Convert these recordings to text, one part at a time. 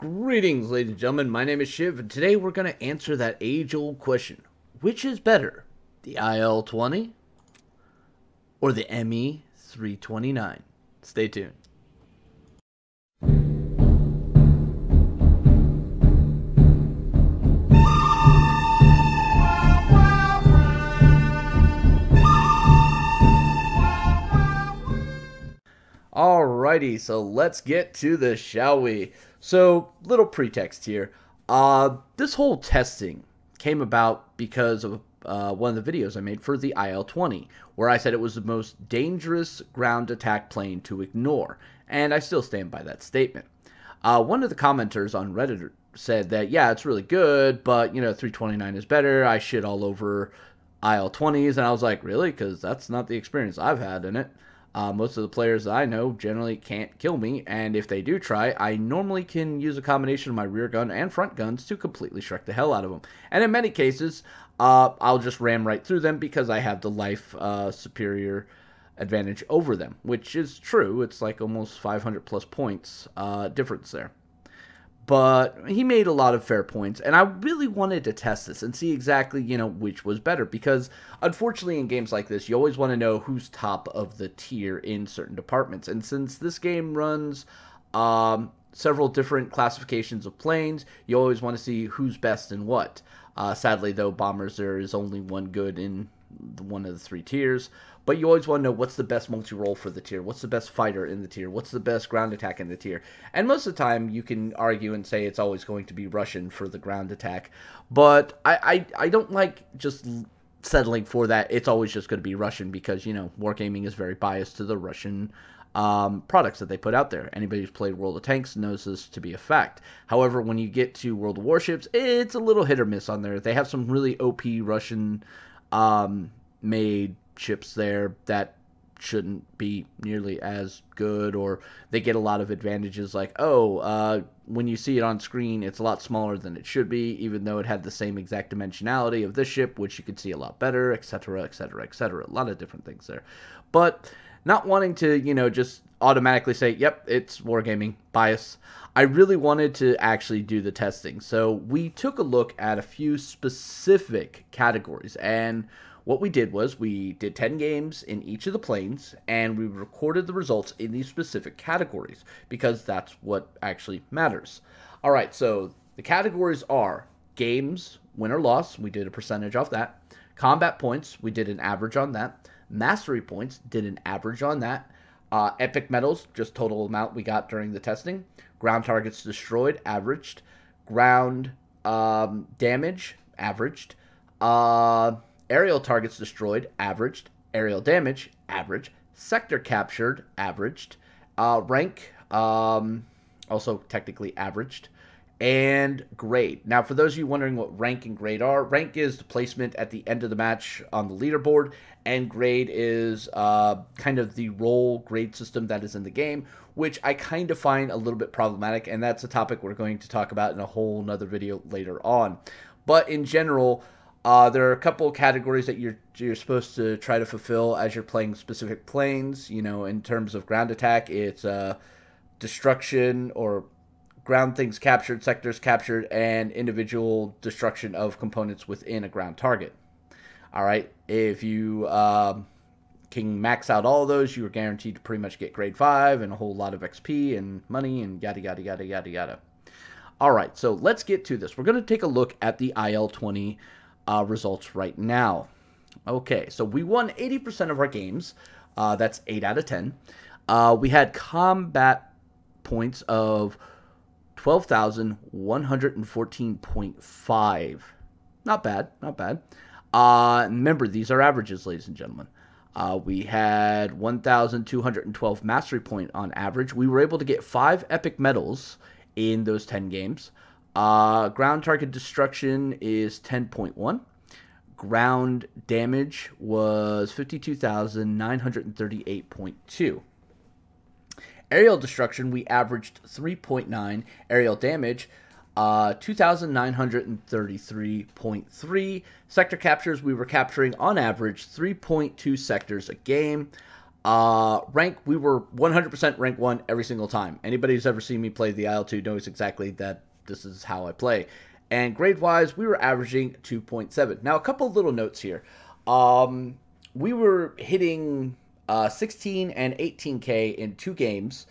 Greetings, ladies and gentlemen. My name is Shiv, and today we're going to answer that age-old question. Which is better, the IL-20 or the ME-329? Stay tuned. Alrighty, so let's get to this, shall we? So, little pretext here. This whole testing came about because of one of the videos I made for the IL-20, where I said it was the most dangerous ground attack plane to ignore, and I still stand by that statement. One of the commenters on Reddit said that, yeah, it's really good, but, 329 is better. I shit all over IL-20s, and I was like, really? Because that's not the experience I've had in it. Most of the players that I know generally can't kill me, and if they do try, I normally can use a combination of my rear gun and front guns to completely shrek the hell out of them. And in many cases, I'll just ram right through them because I have the life superior advantage over them, which is true. It's like almost 500 plus points difference there. But he made a lot of fair points, and I really wanted to test this and see exactly, which was better. Because, unfortunately, in games like this, you always want to know who's top of the tier in certain departments. And since this game runs several different classifications of planes, you always want to see who's best in what. Sadly, though, bombers, there is only one good in one of the three tiers. But you always want to know what's the best multi-role for the tier, what's the best fighter in the tier, what's the best ground attack in the tier. And most of the time, you can argue and say it's always going to be Russian for the ground attack. But I don't like just settling for that. It's always just going to be Russian because, Wargaming is very biased to the Russian products that they put out there. Anybody who's played World of Tanks knows this to be a fact. However, when you get to World of Warships, it's a little hit or miss on there. They have some really OP Russian made ships there that shouldn't be nearly as good, or they get a lot of advantages like, when you see it on screen, it's a lot smaller than it should be, even though it had the same exact dimensionality of this ship, which you could see a lot better, etc., etc., etc. A lot of different things there. But not wanting to, just automatically say, yep, it's Wargaming bias. I really wanted to actually do the testing. So we took a look at a few specific categories, and what we did was we did 10 games in each of the planes, and we recorded the results in these specific categories, because that's what actually matters. All right, so the categories are games, win or loss, we did a percentage off that. Combat points, we did an average on that. Mastery points, did an average on that. Epic medals, just total amount we got during the testing. Ground targets destroyed, averaged. Ground damage, averaged. Aerial targets destroyed, averaged. Aerial damage, average. Sector captured, averaged. Rank, also technically averaged. And grade. Now, for those of you wondering what rank and grade are, rank is the placement at the end of the match on the leaderboard, and grade is kind of the role grade system that is in the game, which I kind of find a little bit problematic, and that's a topic we're going to talk about in a whole nother video later on. But in general, there are a couple categories that you're supposed to try to fulfill as you're playing specific planes. In terms of ground attack, it's destruction or ground things captured, sectors captured, and individual destruction of components within a ground target. All right, if you can max out all of those, you are guaranteed to pretty much get grade 5 and a whole lot of XP and money and yada, yada, yada, yada, yada. All right, so let's get to this. We're going to take a look at the IL-20 results right now. Okay, so we won 80% of our games. That's 8 out of 10. We had combat points of 12,114.5. Not bad, not bad. Remember, these are averages, ladies and gentlemen. We had 1,212 mastery point on average. We were able to get 5 epic medals in those 10 games. Ground target destruction is 10.1. Ground damage was 52,938.2. Aerial destruction, we averaged 3.9. Aerial damage, 2,933.3. Sector captures, we were capturing on average 3.2 sectors a game. Rank, we were 100% rank 1 every single time. Anybody who's ever seen me play the IL-2 knows exactly that this is how I play. And grade-wise, we were averaging 2.7. Now, a couple of little notes here. We were hitting 16 and 18K in 2 games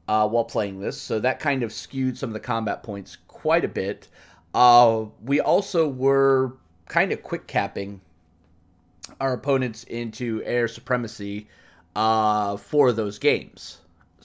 while playing this, so that kind of skewed some of the combat points quite a bit. We also were kind of quick capping our opponents into air supremacy for those games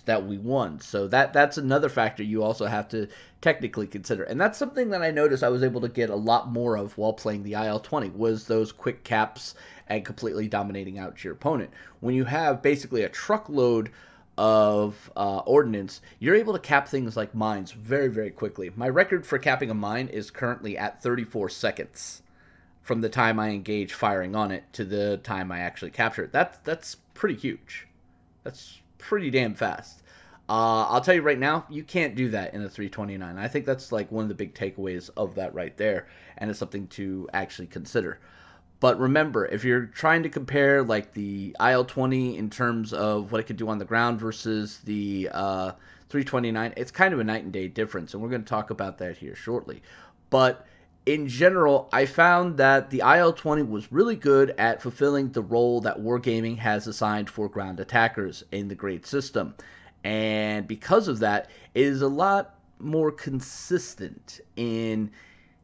that we won. So that's another factor you also have to technically consider. And that's something that I noticed I was able to get a lot more of while playing the IL-20 was those quick caps and completely dominating out your opponent. When you have basically a truckload of ordnance, you're able to cap things like mines very, very quickly. My record for capping a mine is currently at 34 seconds from the time I engage firing on it to the time I actually capture it. That's pretty huge. That's pretty damn fast. I'll tell you right now, you can't do that in a 329. I think that's like one of the big takeaways of that right there, and it's something to actually consider. But remember, if you're trying to compare like the IL-20 in terms of what it could do on the ground versus the 329, it's kind of a night and day difference, and we're going to talk about that here shortly. But in general, I found that the IL-20 was really good at fulfilling the role that Wargaming has assigned for ground attackers in the grade system. And because of that, it is a lot more consistent in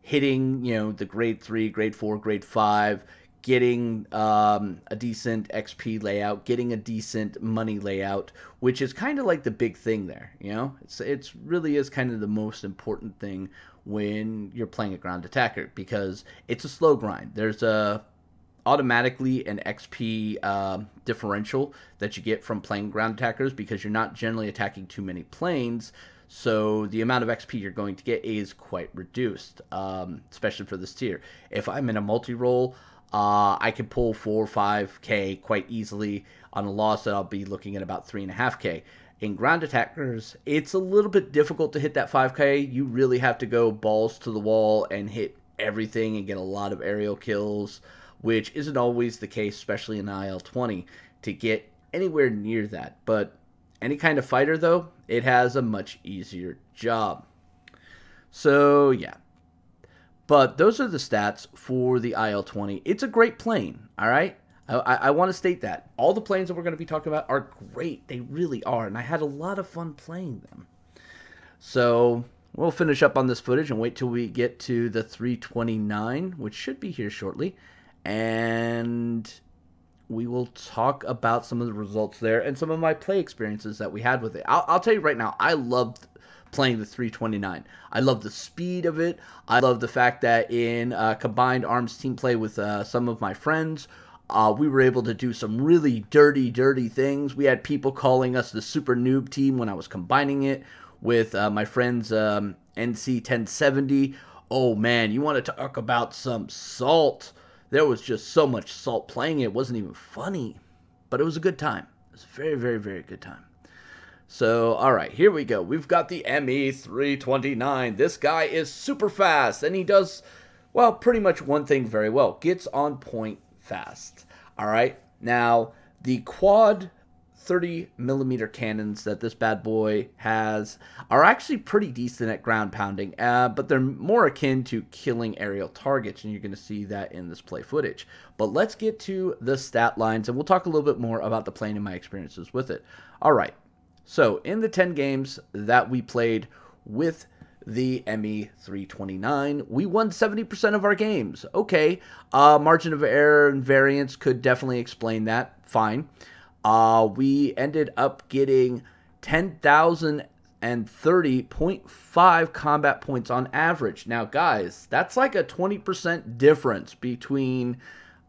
hitting, the grade 3, grade 4, grade 5, getting a decent XP layout, getting a decent money layout, which is kind of like the big thing there, It's really is kind of the most important thing when you're playing a ground attacker, because it's a slow grind. There's automatically an XP differential that you get from playing ground attackers because you're not generally attacking too many planes, so the amount of XP you're going to get is quite reduced, especially for this tier. If I'm in a multi-role, I can pull 4 or 5K quite easily on a loss that I'll be looking at about 3.5K. In ground attackers, it's a little bit difficult to hit that 5K. You really have to go balls to the wall and hit everything and get a lot of aerial kills, which isn't always the case, especially in IL-20, to get anywhere near that. But any kind of fighter, though, it has a much easier job. So, yeah. But those are the stats for the IL-20. It's a great plane, all right? I want to state that. All the planes that we're going to be talking about are great. They really are, and I had a lot of fun playing them. So we'll finish up on this footage and wait till we get to the 329, which should be here shortly. And we will talk about some of the results there and some of my play experiences that we had with it. I'll tell you right now, I loved playing the 329. I love the speed of it. I love the fact that in combined arms team play with some of my friends, we were able to do some really dirty things. We had people calling us the super noob team when I was combining it with my friend's NC 1070. Oh man, you want to talk about some salt. There was just so much salt playing it. It wasn't even funny, but it was a good time. It was a very, very, very good time. So, all right, here we go. We've got the ME329. This guy is super fast, and he does, well, pretty much one thing very well. Gets on point fast. All right, now the quad 30mm cannons that this bad boy has are actually pretty decent at ground pounding, but they're more akin to killing aerial targets, and you're going to see that in this play footage. But let's get to the stat lines, and we'll talk a little bit more about the plane and my experiences with it. All right, so in the 10 games that we played with the ME329, we won 70% of our games. Okay, margin of error and variance could definitely explain that. Fine. We ended up getting 10,030.5 combat points on average. Now, guys, that's like a 20% difference between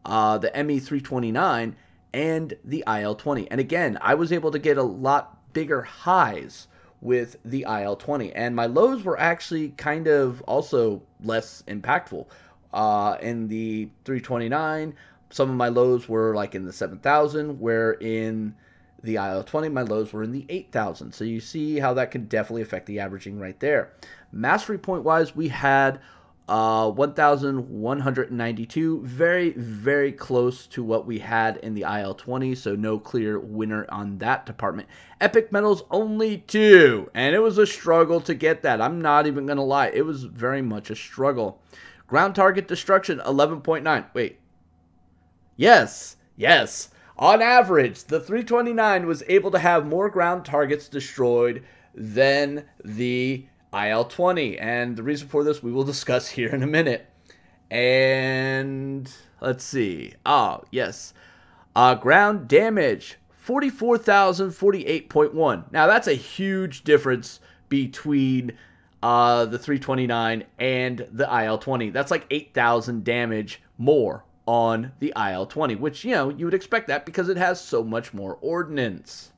the ME329 and the IL-20. And again, I was able to get a lot bigger highs with the IL-20, and my lows were actually kind of also less impactful. In the 329, some of my lows were like in the 7,000, where in the IL-20, my lows were in the 8,000. So you see how that can definitely affect the averaging right there. Mastery point-wise, we had 1,192. Very, very close to what we had in the IL-20, so no clear winner on that department. Epic medals, only 2, and it was a struggle to get that. I'm not even going to lie. It was very much a struggle. Ground target destruction, 11.9. Wait. Yes. On average, the 329 was able to have more ground targets destroyed than the IL-20, and the reason for this we will discuss here in a minute. And let's see. Yes. Ground damage, 44,048.1. Now that's a huge difference between the 329 and the IL-20. That's like 8,000 damage more on the IL-20, which, you would expect that because it has so much more ordnance.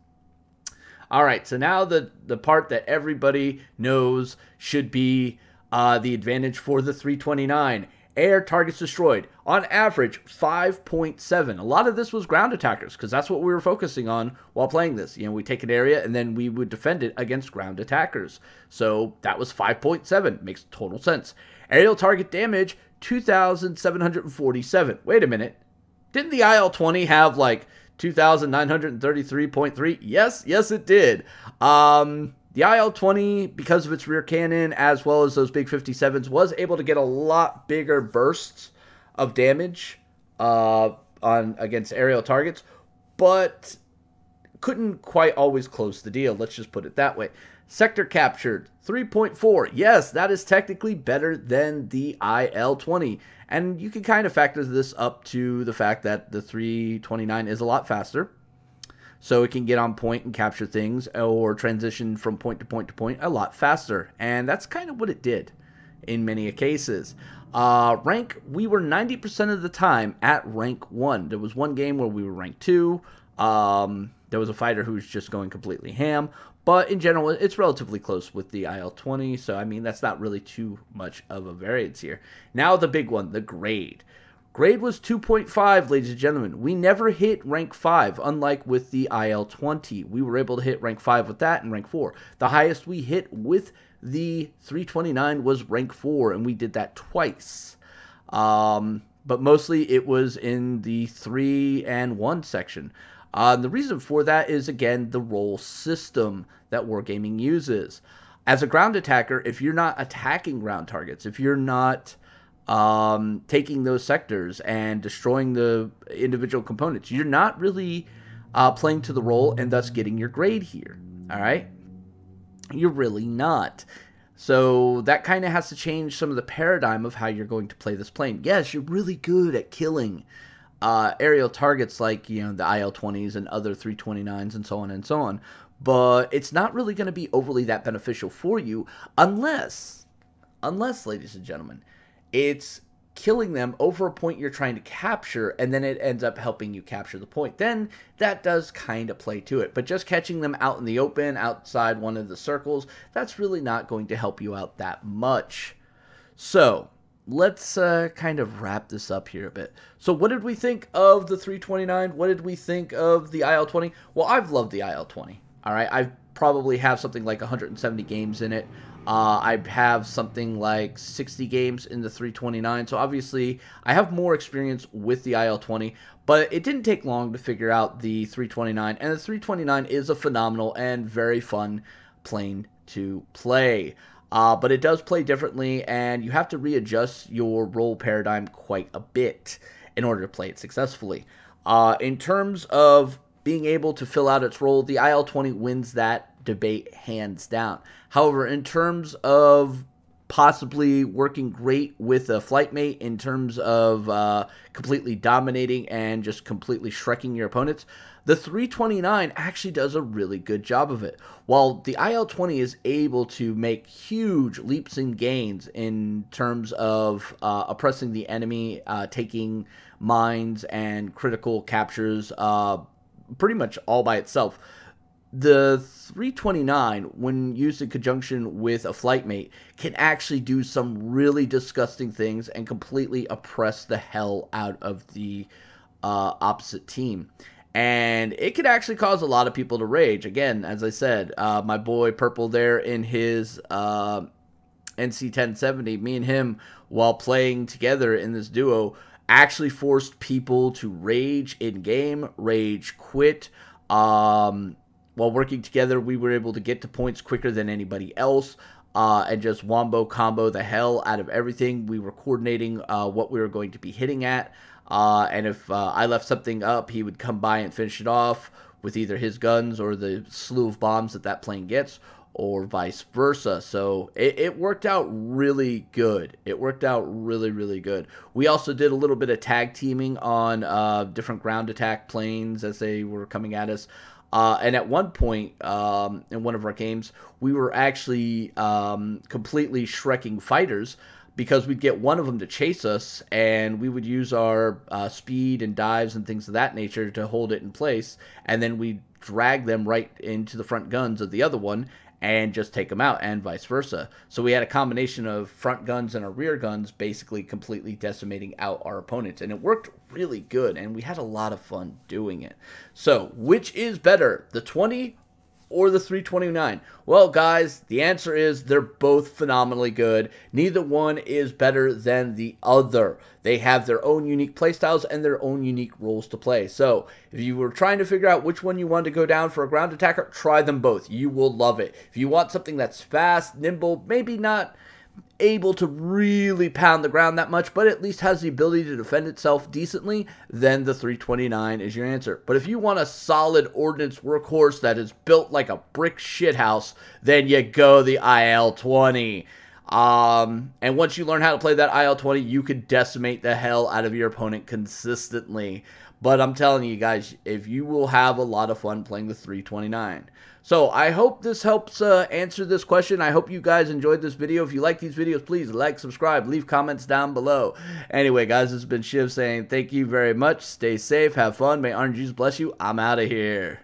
All right, so now the part that everybody knows should be the advantage for the 329. Air targets destroyed. On average, 5.7. A lot of this was ground attackers because that's what we were focusing on while playing this. We take an area and then we would defend it against ground attackers. So that was 5.7. Makes total sense. Aerial target damage, 2,747. Wait a minute. Didn't the IL-20 have like 2,933.3? Yes, it did. The IL-20, because of its rear cannon, as well as those big 57s, was able to get a lot bigger bursts of damage against aerial targets, but couldn't quite always close the deal. Let's just put it that way. Sector captured, 3.4. Yes, that is technically better than the IL-20. And you can kind of factor this up to the fact that the 329 is a lot faster. So it can get on point and capture things or transition from point to point to point a lot faster. And that's kind of what it did in many cases. Rank, we were 90% of the time at rank 1. There was one game where we were rank 2. There was a fighter who was just going completely ham. But in general, it's relatively close with the IL-20. So, I mean, that's not really too much of a variance here. Now the big one, the grade. Grade was 2.5, ladies and gentlemen. We never hit rank 5, unlike with the IL-20. We were able to hit rank 5 with that and rank 4. The highest we hit with the 329 was rank 4, and we did that twice. But mostly it was in the 3 and 1 section. The reason for that is, again, the role system that Wargaming uses. As a ground attacker, if you're not attacking ground targets, if you're not taking those sectors and destroying the individual components, you're not really playing to the role and thus getting your grade here. All right? You're really not. So that kind of has to change some of the paradigm of how you're going to play this plane. Yes, you're really good at killing aerial targets like, the IL-20s and other 329s and so on and so on. But it's not really going to be overly that beneficial for you unless, ladies and gentlemen, it's killing them over a point you're trying to capture, and then it ends up helping you capture the point. Then that does kind of play to it. But just catching them out in the open, outside one of the circles, that's really not going to help you out that much. So let's kind of wrap this up here a bit. So what did we think of the 329? What did we think of the IL-20? Well, I've loved the IL-20. All right, I probably have something like 170 games in it. I have something like 60 games in the 329, so obviously I have more experience with the IL-20, but it didn't take long to figure out the 329, and the 329 is a phenomenal and very fun plane to play. But it does play differently, and you have to readjust your role paradigm quite a bit in order to play it successfully. In terms of being able to fill out its role, the IL-20 wins that debate hands down. However, in terms of possibly working great with a flight mate, in terms of completely dominating and just completely shrekking your opponents, the 329 actually does a really good job of it. While the IL-20 is able to make huge leaps and gains in terms of oppressing the enemy, taking mines and critical captures pretty much all by itself, the 329, when used in conjunction with a flight mate, can actually do some really disgusting things and completely oppress the hell out of the opposite team. And it could actually cause a lot of people to rage. Again, as I said, my boy Purple there in his NC-1070, me and him, while playing together in this duo, actually forced people to rage in-game, rage quit. While working together, we were able to get to points quicker than anybody else. And just wombo combo the hell out of everything. We were coordinating what we were going to be hitting at. And if I left something up, he would come by and finish it off with either his guns or the slew of bombs that plane gets, or vice versa. So it worked out really good. It worked out really, really good. We also did a little bit of tag teaming on different ground attack planes as they were coming at us. And at one point in one of our games, we were actually completely shrekking fighters, because we'd get one of them to chase us, and we would use our speed and dives and things of that nature to hold it in place, and then we'd drag them right into the front guns of the other one and just take them out, and vice versa. So we had a combination of front guns and our rear guns basically completely decimating out our opponents, and it worked really good, and we had a lot of fun doing it. So which is better, the 20 or the 329? Well, guys, the answer is they're both phenomenally good. Neither one is better than the other. They have their own unique playstyles and their own unique roles to play. So if you were trying to figure out which one you wanted to go down for a ground attacker, try them both. You will love it. If you want something that's fast, nimble, maybe not able to really pound the ground that much, but at least has the ability to defend itself decently, then the 329 is your answer. But if you want a solid ordnance workhorse that is built like a brick shithouse, then you go the IL-20. And once you learn how to play that IL-20, you can decimate the hell out of your opponent consistently. But I'm telling you guys, if you will have a lot of fun playing the 329. So I hope this helps answer this question. I hope you guys enjoyed this video. If you like these videos, please like, subscribe, leave comments down below. Anyway, guys, this has been Shiv saying thank you very much. Stay safe, have fun. May orange juice bless you. I'm out of here.